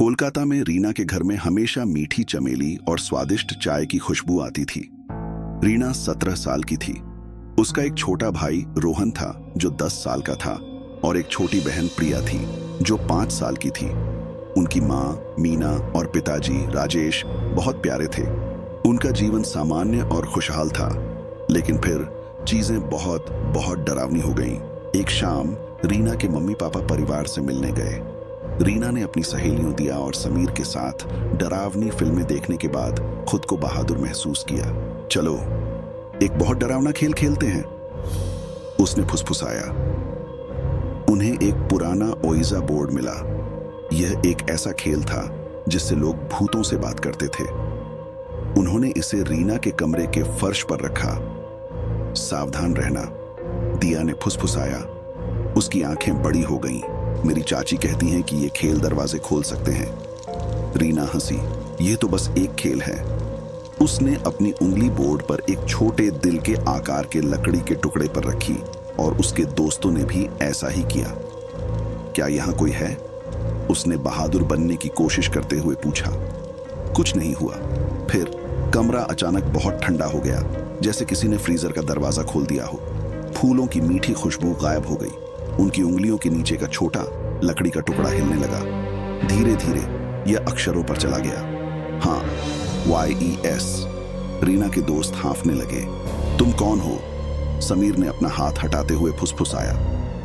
कोलकाता में रीना के घर में हमेशा मीठी चमेली और स्वादिष्ट चाय की खुशबू आती थी। रीना 17 साल की थी। उसका एक छोटा भाई रोहन था जो 10 साल का था और एक छोटी बहन प्रिया थी जो 5 साल की थी। उनकी माँ मीना और पिताजी राजेश बहुत प्यारे थे। उनका जीवन सामान्य और खुशहाल था, लेकिन फिर चीजें बहुत बहुत डरावनी हो गईं। एक शाम रीना के मम्मी पापा परिवार से मिलने गए। रीना ने अपनी सहेलियों दिया और समीर के साथ डरावनी फिल्में देखने के बाद खुद को बहादुर महसूस किया। चलो एक बहुत डरावना खेल खेलते हैं, उसने फुसफुसाया। उन्हें एक पुराना ओइजा बोर्ड मिला। यह एक ऐसा खेल था जिससे लोग भूतों से बात करते थे। उन्होंने इसे रीना के कमरे के फर्श पर रखा। सावधान रहना, दिया ने फुसफुसाया। उसकी आंखें बड़ी हो गईं। मेरी चाची कहती हैं कि ये खेल दरवाजे खोल सकते हैं। रीना हंसी। ये तो बस एक खेल है। उसने अपनी उंगली बोर्ड पर एक छोटे दिल के आकार के लकड़ी के टुकड़े पर रखी और उसके दोस्तों ने भी ऐसा ही किया। क्या यहाँ कोई है? उसने बहादुर बनने की कोशिश करते हुए पूछा। कुछ नहीं हुआ। फिर कमरा अचानक बहुत ठंडा हो गया, जैसे किसी ने फ्रीजर का दरवाजा खोल दिया हो। फूलों की मीठी खुशबू गायब हो गई। उनकी उंगलियों के नीचे का छोटा लकड़ी का टुकड़ा हिलने लगा। धीरे धीरे यह अक्षरों पर चला गया। हाँ, YES। रीना के दोस्त हांफने लगे। तुम कौन हो? समीर ने अपना हाथ हटाते हुए फुसफुसाया।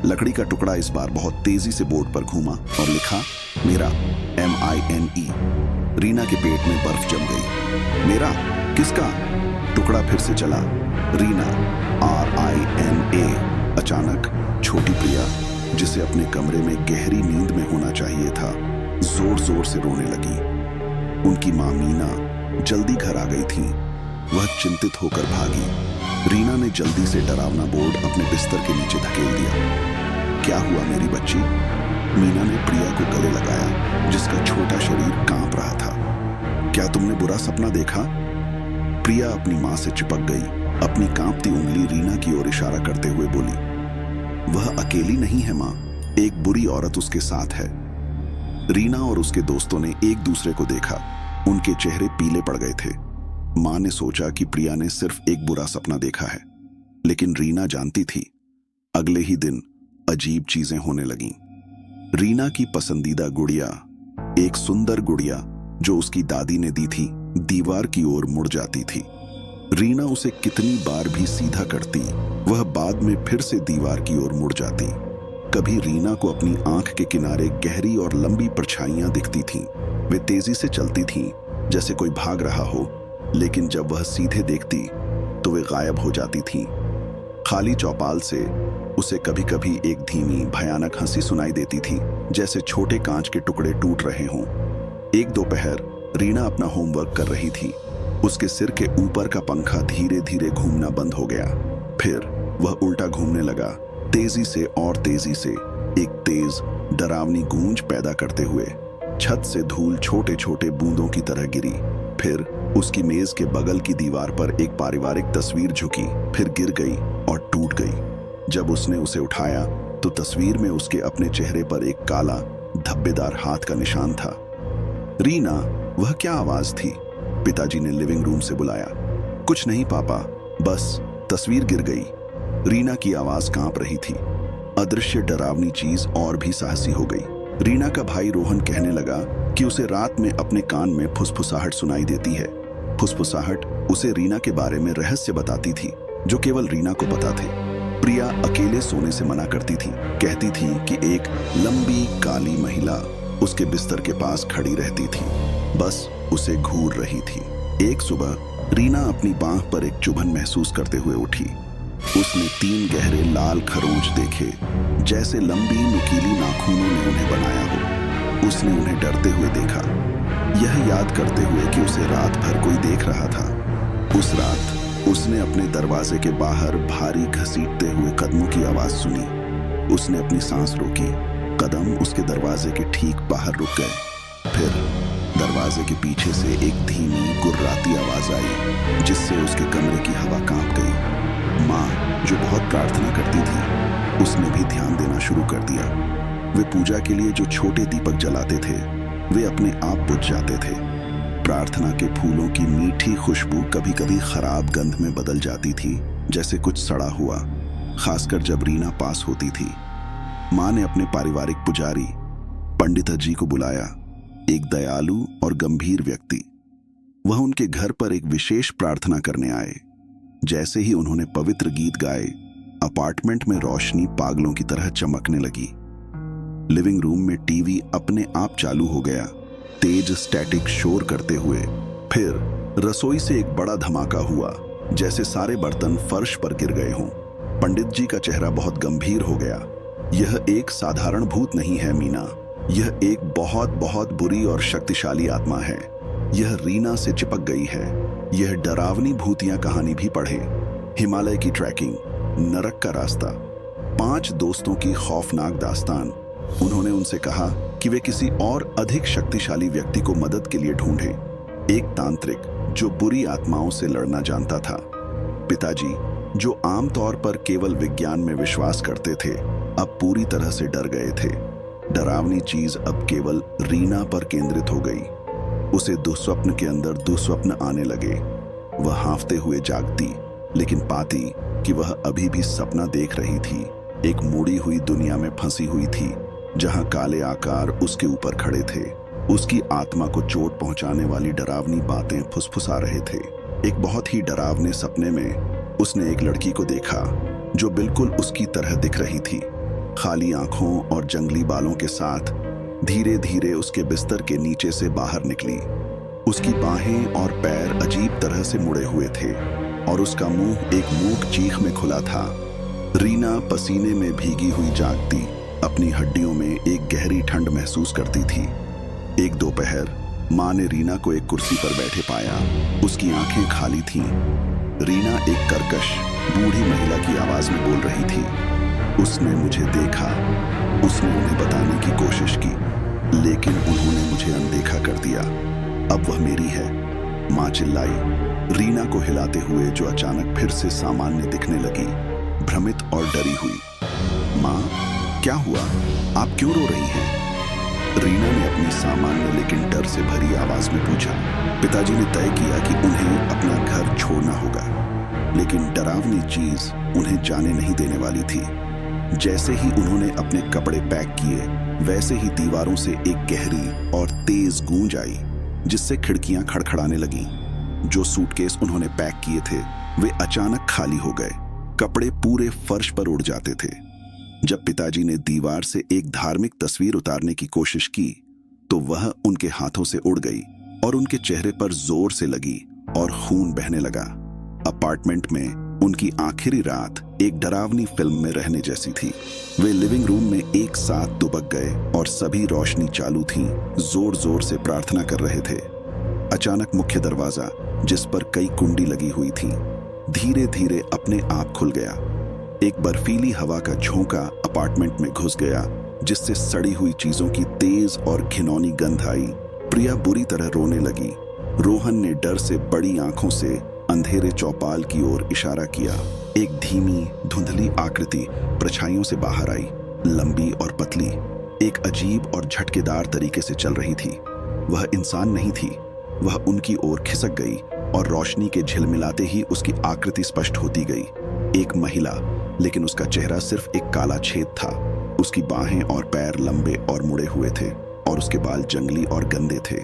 लकड़ी का टुकड़ा इस बार बहुत तेजी से बोर्ड पर घूमा और लिखा मेरा, MINE। रीना के पेट में बर्फ जम गई। मेरा? किसका? टुकड़ा फिर से चला। रीना, RINA। अचानक छोटी प्रिया, जिसे अपने कमरे में गहरी नींद में होना चाहिए था, जोर जोर से रोने लगी। उनकी माँ मीना जल्दी घर आ गई थी। वह चिंतित होकर भागी। रीना ने जल्दी से डरावना बोर्ड अपने बिस्तर के नीचे धकेल दिया। क्या हुआ मेरी बच्ची? मीना ने प्रिया को गले लगाया, जिसका छोटा शरीर कांप रहा था। क्या तुमने बुरा सपना देखा? प्रिया अपनी माँ से चिपक गई। अपनी कांपती उंगली रीना की ओर इशारा करते हुए बोली, वह अकेली नहीं है माँ, एक बुरी औरत उसके साथ है। रीना और उसके दोस्तों ने एक दूसरे को देखा। उनके चेहरे पीले पड़ गए थे। माँ ने सोचा कि प्रिया ने सिर्फ एक बुरा सपना देखा है, लेकिन रीना जानती थी अगले ही दिन अजीब चीजें होने लगीं। रीना की पसंदीदा गुड़िया, एक सुंदर गुड़िया जो उसकी दादी ने दी थी, दीवार की ओर मुड़ जाती थी। रीना उसे कितनी बार भी सीधा करती, वह बाद में फिर से दीवार की ओर मुड़ जाती। कभी रीना को अपनी आंख के किनारे गहरी और लंबी परछाइयां दिखती थीं। वे तेजी से चलती थीं, जैसे कोई भाग रहा हो, लेकिन जब वह सीधे देखती तो वे गायब हो जाती थीं। खाली चौपाल से उसे कभी कभी एक धीमी भयानक हंसी सुनाई देती थी, जैसे छोटे कांच के टुकड़े टूट रहे हों। एक दोपहर रीना अपना होमवर्क कर रही थी। उसके सिर के ऊपर का पंखा धीरे धीरे घूमना बंद हो गया। फिर वह उल्टा घूमने लगा, तेजी से और तेजी से, एक तेज डरावनी गूंज पैदा करते हुए। छत से धूल छोटे छोटे बूंदों की तरह गिरी। फिर उसकी मेज के बगल की दीवार पर एक पारिवारिक तस्वीर झुकी, फिर गिर गई और टूट गई। जब उसने उसे उठाया तो तस्वीर में उसके अपने चेहरे पर एक काला धब्बेदार हाथ का निशान था। रीना, वह क्या आवाज थी? पिताजी ने लिविंग रूम से बुलाया। कुछ नहीं पापा, बस तस्वीर गिर गई। रीना की आवाज कांप रही थी। अदृश्य डरावनी चीज और भी साहसी हो गई। रीना का भाई रोहन कहने लगा कि उसे रात में अपने कान में फुसफुसाहट सुनाई देती है। फुसफुसाहट उसे रीना के बारे में रहस्य बताती थी, जो केवल रीना को पता थे। प्रिया अकेले सोने से मना करती थी, कहती थी कि एक लंबी काली महिला उसके बिस्तर के पास खड़ी रहती थी, बस उसे घूर रही थी। एक सुबह रीना अपनी बांह पर एक चुभन महसूस करते हुए उठी। उसने 3 गहरे लाल खरोंच देखे, जैसे लंबी नुकीली नाखूनों ने उन्हें बनाया हो। उसने उन्हें डरते हुए देखा, यह याद करते हुए कि उसे रात भर कोई देख रहा था। उस रात उसने अपने दरवाजे के बाहर भारी घसीटते हुए कदमों की आवाज सुनी। उसने अपनी सांस रोकी। कदम उसके दरवाजे के ठीक बाहर रुक गए। फिर दरवाजे के पीछे से एक धीमी गुर्राती आवाज आई, जिससे उसके कमरे की हवा कांप गई। माँ, जो बहुत प्रार्थना करती थी, उसने भी ध्यान देना शुरू कर दिया। वे पूजा के लिए जो छोटे दीपक जलाते थे, वे अपने आप बुझ जाते थे। प्रार्थना के फूलों की मीठी खुशबू कभी कभी खराब गंध में बदल जाती थी, जैसे कुछ सड़ा हुआ, खासकर जब रीना पास होती थी। माँ ने अपने पारिवारिक पुजारी पंडित जी को बुलाया, एक दयालु और गंभीर व्यक्ति। वह उनके घर पर एक विशेष प्रार्थना करने आए। जैसे ही उन्होंने पवित्र गीत गाए, अपार्टमेंट में रोशनी पागलों की तरह चमकने लगी। लिविंग रूम में टीवी अपने आप चालू हो गया, तेज स्टैटिक शोर करते हुए। फिर रसोई से एक बड़ा धमाका हुआ, जैसे सारे बर्तन फर्श पर गिर गए हों। पंडित जी का चेहरा बहुत गंभीर हो गया। यह एक साधारण भूत नहीं है मीना, यह एक बहुत बहुत बुरी और शक्तिशाली आत्मा है। यह रीना से चिपक गई है। यह डरावनी भूतिया कहानी भी पढ़ें। हिमालय की ट्रैकिंग, नरक का रास्ता, 5 दोस्तों की खौफनाक दास्तान। उन्होंने उनसे कहा कि वे किसी और अधिक शक्तिशाली व्यक्ति को मदद के लिए ढूंढें। एक तांत्रिक जो बुरी आत्माओं से लड़ना जानता था। पिताजी जो आमतौर पर केवल विज्ञान में विश्वास करते थे, अब पूरी तरह से डर गए थे। डरावनी चीज अब केवल रीना पर केंद्रित हो गई। उसे दुस्वप्न के अंदर दुस्वप्न आने लगे। वह हांफते हुए जागती, लेकिन पाती कि वह अभी भी सपना देख रही थी। एक मुड़ी हुई दुनिया में फंसी हुई थी, जहां काले आकार उसके ऊपर खड़े थे। उसकी आत्मा को चोट पहुंचाने वाली डरावनी बातें फुसफुसा रहे थे। एक बहुत ही डरावने सपने में उसने एक लड़की को देखा जो बिल्कुल उसकी तरह दिख रही थी, खाली आंखों और जंगली बालों के साथ। धीरे धीरे उसके बिस्तर के नीचे से बाहर निकली। उसकी बाहें और पैर अजीब तरह से मुड़े हुए थे और उसका मुंह एक मूक चीख में खुला था। रीना पसीने में भीगी हुई जागती, अपनी हड्डियों में एक गहरी ठंड महसूस करती थी। एक दोपहर माँ ने रीना को एक कुर्सी पर बैठे पाया। उसकी आंखें खाली थीं। रीना एक कर्कश बूढ़ी महिला की आवाज में बोल रही थी। उसने मुझे देखा। उसने उन्हें बताने की कोशिश की, लेकिन उन्होंने मुझे अनदेखा कर दिया। अब वह मेरी है, माँ चिल्लाई, रीना को हिलाते हुए, जो अचानक फिर से सामान्य दिखने लगी, भ्रमित और डरी हुई। माँ, क्या हुआ? आप क्यों रो रही हैं? रीना ने अपनी सामान्य लेकिन डर से भरी आवाज में पूछा। पिताजी ने तय किया कि उन्हें अपना घर छोड़ना होगा, लेकिन डरावनी चीज उन्हें जाने नहीं देने वाली थी। जैसे ही उन्होंने अपने कपड़े पैक किए, वैसे ही दीवारों से एक गहरी और तेज गूंज आई, जिससे खिड़कियां खड़खड़ाने लगीं। जो सूटकेस उन्होंने पैक किए थे, वे अचानक खाली हो गए। कपड़े पूरे फर्श पर उड़ जाते थे। जब पिताजी ने दीवार से एक धार्मिक तस्वीर उतारने की कोशिश की, तो वह उनके हाथों से उड़ गई और उनके चेहरे पर जोर से लगी और खून बहने लगा। अपार्टमेंट में उनकी आखिरी रात एक डरावनी फिल्म में रहने जैसी थी। वे लिविंग रूम में एक साथ दुबक गए और सभी रोशनी चालू थी, जोर जोर से प्रार्थना कर रहे थे। अचानक मुख्य दरवाजा, जिस पर कई कुंडी लगी हुई थी, धीरे धीरे अपने आप खुल गया। एक बर्फीली हवा का झोंका अपार्टमेंट में घुस गया, जिससे सड़ी हुई चीजों की तेज और घिनौनी गंध आई। प्रिया बुरी तरह रोने लगी। रोहन ने डर से बड़ी आंखों से अंधेरे चौपाल की ओर इशारा किया। एक धीमी धुंधली आकृति परछाइयों से बाहर आई, लंबी और पतली, एक अजीब और झटकेदार तरीके से चल रही थी। वह इंसान नहीं थी। वह उनकी ओर खिसक गई और रोशनी के झिलमिलाते ही उसकी आकृति स्पष्ट होती गई। एक महिला, लेकिन उसका चेहरा सिर्फ एक काला छेद था। उसकी बाहें और पैर लंबे और मुड़े हुए थे और उसके बाल जंगली और गंदे थे।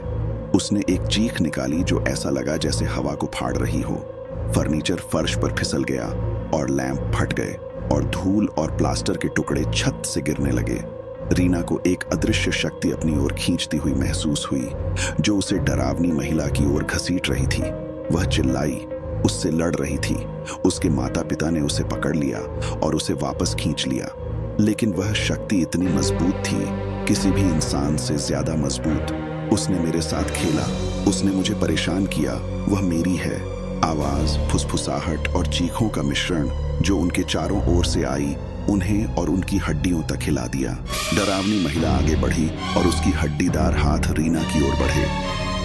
उसने एक चीख निकाली जो ऐसा लगा जैसे हवा को फाड़ रही हो। फर्नीचर फर्श पर फिसल गया और लैंप फट गए और धूल और प्लास्टर के टुकड़े छत से गिरने लगे। रीना को एक अदृश्य शक्ति अपनी ओर खींचती हुई महसूस हुई, जो उसे डरावनी महिला की ओर घसीट रही थी। वह चिल्लाई, उससे लड़ रही थी। उसके माता पिता ने उसे पकड़ लिया और उसे वापस खींच लिया, लेकिन वह शक्ति इतनी मजबूत थी, किसी भी इंसान से ज्यादा मजबूत। उसने मेरे साथ खेला, उसने मुझे परेशान किया। वह मेरी है। आवाज, फुसफुसाहट और चीखों का मिश्रण जो उनके चारों ओर से आई, उन्हें और उनकी हड्डियों तक हिला दिया। डरावनी महिला आगे बढ़ी और उसकी हड्डीदार हाथ रीना की ओर बढ़े।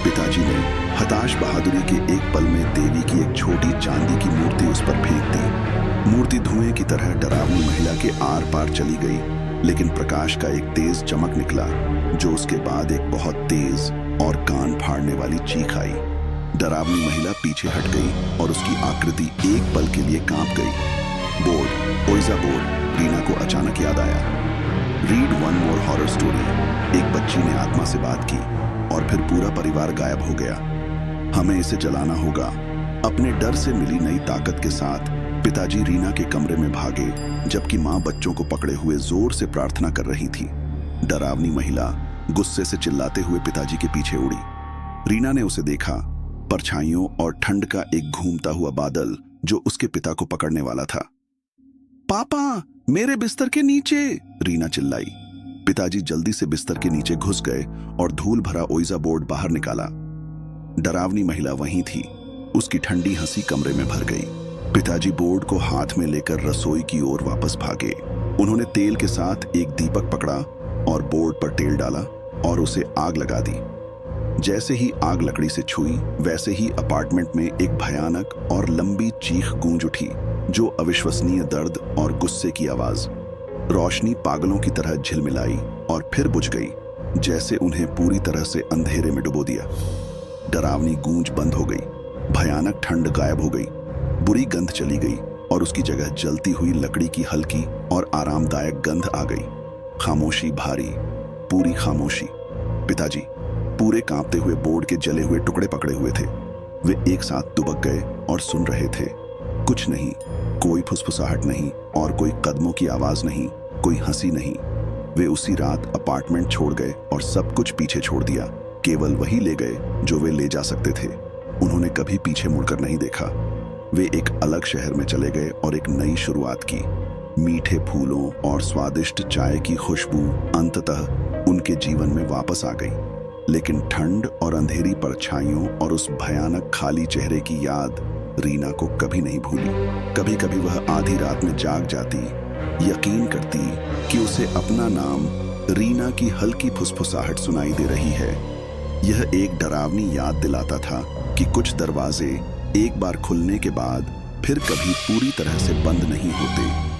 पिताजी ने हताश बहादुरी के एक पल में देवी की एक छोटी चांदी की मूर्ति उस पर फेंक दी। मूर्ति धुएं की तरह डरावनी महिला के आर पार चली गई लेकिन प्रकाश का एक तेज चमक निकला, जो उसके बाद एक बहुत तेज और कान फाड़ने वाली चीख आई। डरावनी महिला पीछे हट गई और उसकी आकृति एक पल के लिए कांप गई। बोर्ड, ओइजा बोर्ड, रीना को अचानक याद आया। Read one more horror story. एक बच्ची ने आत्मा से बात की और फिर पूरा परिवार गायब हो गया। हमें इसे जलाना होगा। अपने डर से मिली नई ताकत के साथ पिताजी रीना के कमरे में भागे, जबकि मां बच्चों को पकड़े हुए जोर से प्रार्थना कर रही थी। डरावनी महिला गुस्से से चिल्लाते हुए पिताजी के पीछे उड़ी। रीना ने उसे देखा, परछाइयों और ठंड का एक घूमता हुआ बादल जो उसके पिता को पकड़ने वाला था। पापा, मेरे बिस्तर के नीचे, रीना चिल्लाई। पिताजी जल्दी से बिस्तर के नीचे घुस गए और धूल भरा ओइजा बोर्ड बाहर निकाला। डरावनी महिला वहीं थी। उसकी ठंडी हंसी कमरे में भर गई। पिताजी बोर्ड को हाथ में लेकर रसोई की ओर वापस भागे। उन्होंने तेल के साथ एक दीपक पकड़ा और बोर्ड पर तेल डाला और उसे आग लगा दी। जैसे ही आग लकड़ी से छुई, वैसे ही अपार्टमेंट में एक भयानक और लंबी चीख गूंज उठी, जो अविश्वसनीय दर्द और गुस्से की आवाज। रोशनी पागलों की तरह झिलमिलाई और फिर बुझ गई, जैसे उन्हें पूरी तरह से अंधेरे में डुबो दिया। डरावनी गूंज बंद हो गई, भयानक ठंड गायब हो गई, बुरी गंध चली गई और उसकी जगह जलती हुई लकड़ी की हल्की और आरामदायक गंध आ गई। खामोशी भारी, पूरी खामोशी। पिताजी पूरे कांपते हुए बोर्ड के जले हुए टुकड़े पकड़े हुए थे। वे एक साथ दुबक गए और सुन रहे थे। कुछ नहीं, कोई फुसफुसाहट नहीं और कोई कदमों की आवाज नहीं, कोई हंसी नहीं। वे उसी रात अपार्टमेंट छोड़ गए और सब कुछ पीछे छोड़ दिया। केवल वही ले गए जो वे ले जा सकते थे। उन्होंने कभी पीछे मुड़कर नहीं देखा। वे एक अलग शहर में चले गए और एक नई शुरुआत की। मीठे फूलों और स्वादिष्ट चाय की खुशबू अंततः उनके जीवन में वापस आ गई। लेकिन ठंड और अंधेरी परछाइयों और उस भयानक खाली चेहरे की याद रीना को कभी नहीं भूली। कभी कभी वह आधी रात में जाग जाती, यकीन करती कि उसे अपना नाम रीना की हल्की फुसफुसाहट सुनाई दे रही है। यह एक डरावनी याद दिलाता था कि कुछ दरवाजे एक बार खुलने के बाद फिर कभी पूरी तरह से बंद नहीं होते।